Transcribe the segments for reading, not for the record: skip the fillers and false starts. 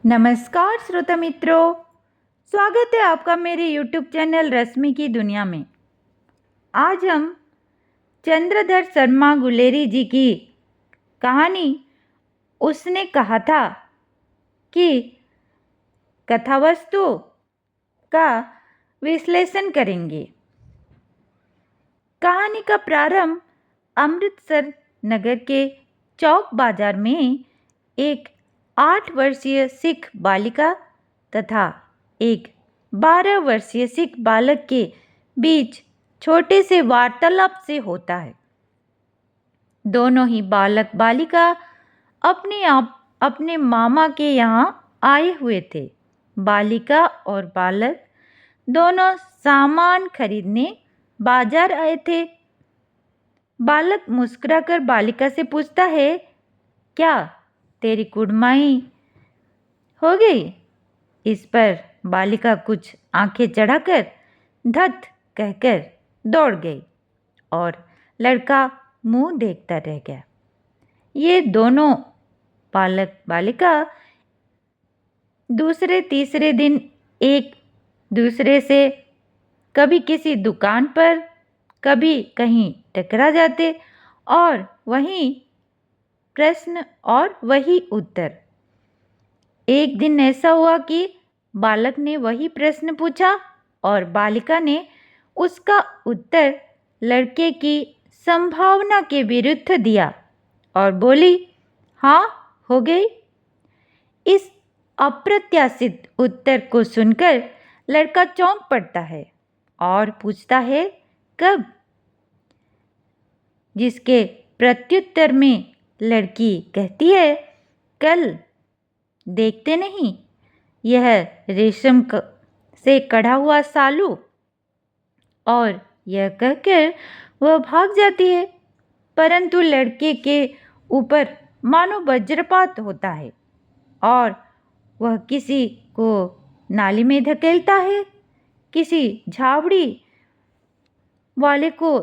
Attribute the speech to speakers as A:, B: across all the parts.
A: नमस्कार श्रोता मित्रों, स्वागत है आपका मेरे यूट्यूब चैनल रश्मि की दुनिया में। आज हम चंद्रधर शर्मा गुलेरी जी की कहानी उसने कहा था कि कथावस्तु का विश्लेषण करेंगे। कहानी का प्रारंभ अमृतसर नगर के चौक बाजार में एक 8 वर्षीय सिख बालिका तथा एक 12 वर्षीय सिख बालक के बीच छोटे से वार्तालाप से होता है। दोनों ही बालक बालिका अपने मामा के यहाँ आए हुए थे। बालिका और बालक दोनों सामान खरीदने बाजार आए थे। बालक मुस्कुराकर बालिका से पूछता है, क्या तेरी कुड़माई हो गई? इस पर बालिका कुछ आंखें चढ़ाकर धत कहकर दौड़ गई और लड़का मुंह देखता रह गया। ये दोनों बालक बालिका दूसरे तीसरे दिन एक दूसरे से कभी किसी दुकान पर कभी कहीं टकरा जाते और वही प्रश्न और वही उत्तर। एक दिन ऐसा हुआ कि बालक ने वही प्रश्न पूछा और बालिका ने उसका उत्तर लड़के की संभावना के विरुद्ध दिया और बोली, हाँ हो गई। इस अप्रत्याशित उत्तर को सुनकर लड़का चौंक पड़ता है और पूछता है, कब? जिसके प्रत्युत्तर में लड़की कहती है, कल। देखते नहीं, यह रेशम से कढ़ा हुआ सालू। और यह कहकर वह भाग जाती है, परंतु लड़के के ऊपर मानो वज्रपात होता है और वह किसी को नाली में धकेलता है, किसी झावड़ी वाले को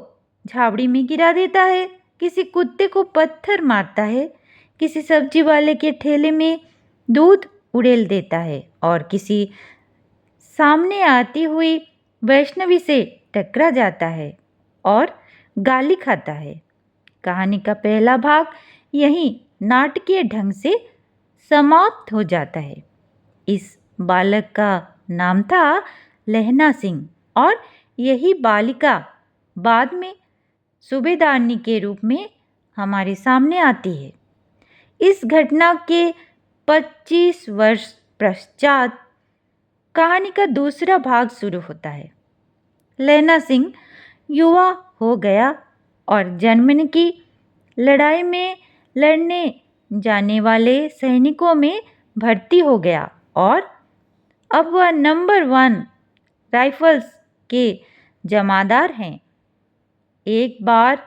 A: झावड़ी में गिरा देता है, किसी कुत्ते को पत्थर मारता है, किसी सब्जी वाले के ठेले में दूध उड़ेल देता है और किसी सामने आती हुई वैष्णवी से टकरा जाता है और गाली खाता है। कहानी का पहला भाग यहीं नाटकीय ढंग से समाप्त हो जाता है। इस बालक का नाम था लहना सिंह और यही बालिका बाद में सूबेदारनी के रूप में हमारे सामने आती है। इस घटना के 25 वर्ष पश्चात कहानी का दूसरा भाग शुरू होता है। लहना सिंह युवा हो गया और जर्मनी की लड़ाई में लड़ने जाने वाले सैनिकों में भर्ती हो गया और अब वह नंबर 1 राइफल्स के जमादार हैं। एक बार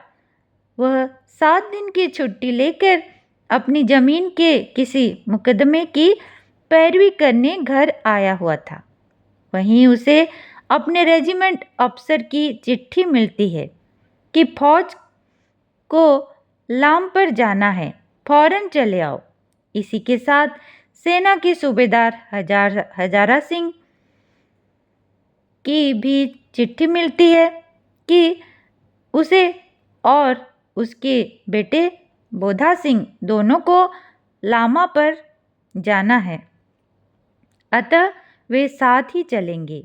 A: वह 7 दिन की छुट्टी लेकर अपनी जमीन के किसी मुकदमे की पैरवी करने घर आया हुआ था। वहीं उसे अपने रेजिमेंट अफसर की चिट्ठी मिलती है कि फौज को लाम पर जाना है, फौरन चले आओ। इसी के साथ सेना के सूबेदार हजारा सिंह की भी चिट्ठी मिलती है कि उसे और उसके बेटे बोधा सिंह दोनों को लामा पर जाना है, अतः वे साथ ही चलेंगे।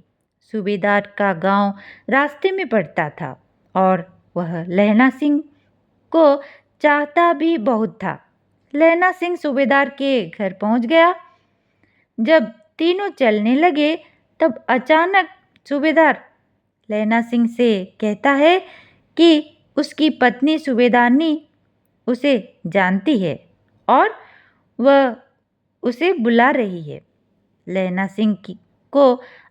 A: सूबेदार का गांव रास्ते में पड़ता था और वह लहना सिंह को चाहता भी बहुत था। लहना सिंह सूबेदार के घर पहुंच गया। जब तीनों चलने लगे तब अचानक सूबेदार लहना सिंह से कहता है कि उसकी पत्नी सूबेदारनी उसे जानती है और वह उसे बुला रही है। लहना सिंह को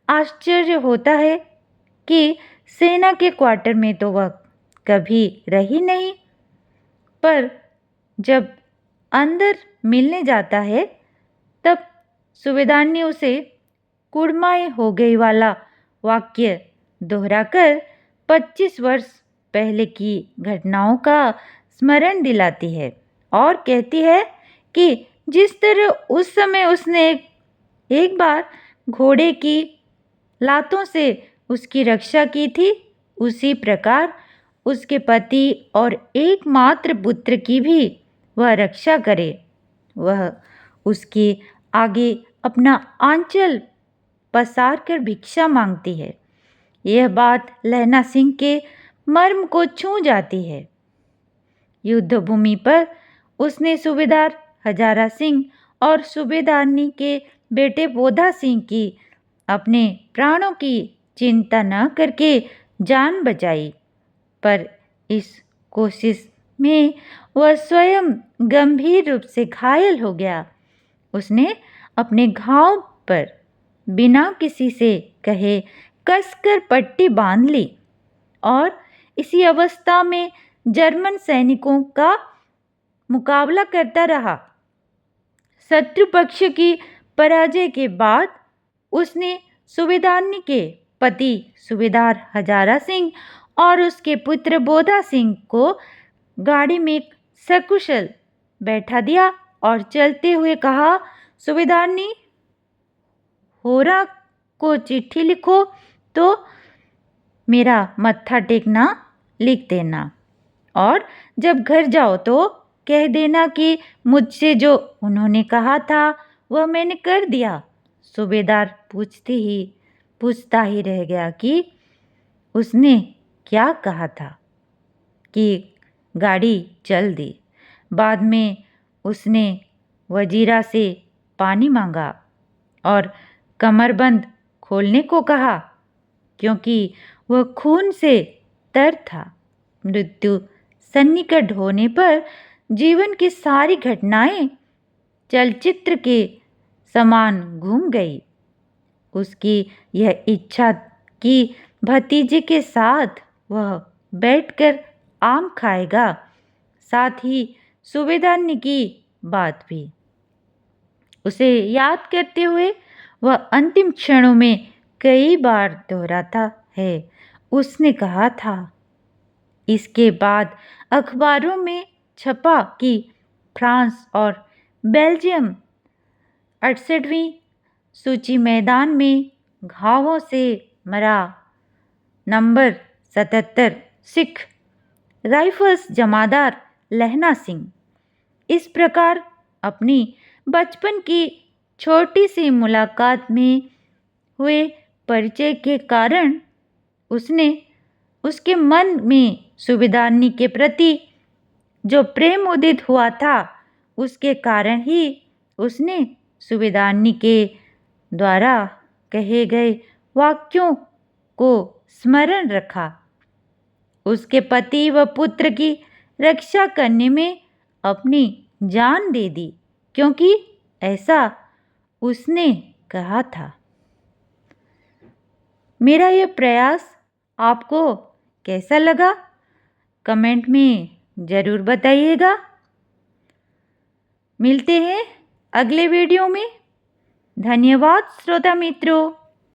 A: आश्चर्य होता है कि सेना के क्वार्टर में तो वह कभी रही नहीं, पर जब अंदर मिलने जाता है तब सूबेदारनी उसे कुड़माई हो गई वाला वाक्य दोहराकर 25 वर्ष पहले की घटनाओं का स्मरण दिलाती है और कहती है कि जिस तरह उस समय उसने एक एक बार घोड़े की लातों से उसकी रक्षा की थी, उसी प्रकार उसके पति और एकमात्र पुत्र की भी वह रक्षा करे। वह उसके आगे अपना आंचल पसार कर भिक्षा मांगती है। यह बात लहना सिंह के मर्म को छू जाती है। युद्ध भूमि पर उसने सूबेदार हजारा सिंह और सूबेदारनी के बेटे बोधा सिंह की अपने प्राणों की चिंता न करके जान बचाई, पर इस कोशिश में वह स्वयं गंभीर रूप से घायल हो गया। उसने अपने घाव पर बिना किसी से कहे कसकर पट्टी बांध ली और इसी अवस्था में जर्मन सैनिकों का मुकाबला करता रहा। शत्रु पक्ष की पराजय के बाद उसने सूबेदारनी के पति सूबेदार हजारा सिंह और उसके पुत्र बोधा सिंह को गाड़ी में सकुशल बैठा दिया और चलते हुए कहा, सूबेदारनी, होरा को चिट्ठी लिखो तो मेरा मत्था टेकना लिख देना, और जब घर जाओ तो कह देना कि मुझसे जो उन्होंने कहा था वह मैंने कर दिया। सूबेदार पूछता ही रह गया कि उसने क्या कहा था, कि गाड़ी चल दी। बाद में उसने वजीरा से पानी मांगा और कमरबंद खोलने को कहा, क्योंकि वह खून से तर था। मृत्यु सन्निकट होने पर जीवन की सारी घटनाएं चलचित्र के समान घूम गई। उसकी यह इच्छा कि भतीजे के साथ वह बैठकर आम खाएगा, साथ ही सूबेदारनी की बात भी उसे याद करते हुए वह अंतिम क्षणों में कई बार दोहराता है। उसने कहा था, इसके बाद अखबारों में छपा कि फ्रांस और बेल्जियम 68वीं सूची मैदान में घावों से मरा नंबर 77 सिख राइफल्स जमादार लहना सिंह। इस प्रकार अपनी बचपन की छोटी सी मुलाकात में हुए परिचय के कारण उसने उसके मन में सूबेदारनी के प्रति जो प्रेम उदित हुआ था, उसके कारण ही उसने सूबेदारनी के द्वारा कहे गए वाक्यों को स्मरण रखा। उसके पति व पुत्र की रक्षा करने में अपनी जान दे दी, क्योंकि ऐसा उसने कहा था। मेरा यह प्रयास आपको कैसा लगा, कमेंट में ज़रूर बताइएगा। मिलते हैं अगले वीडियो में। धन्यवाद श्रोता मित्रों।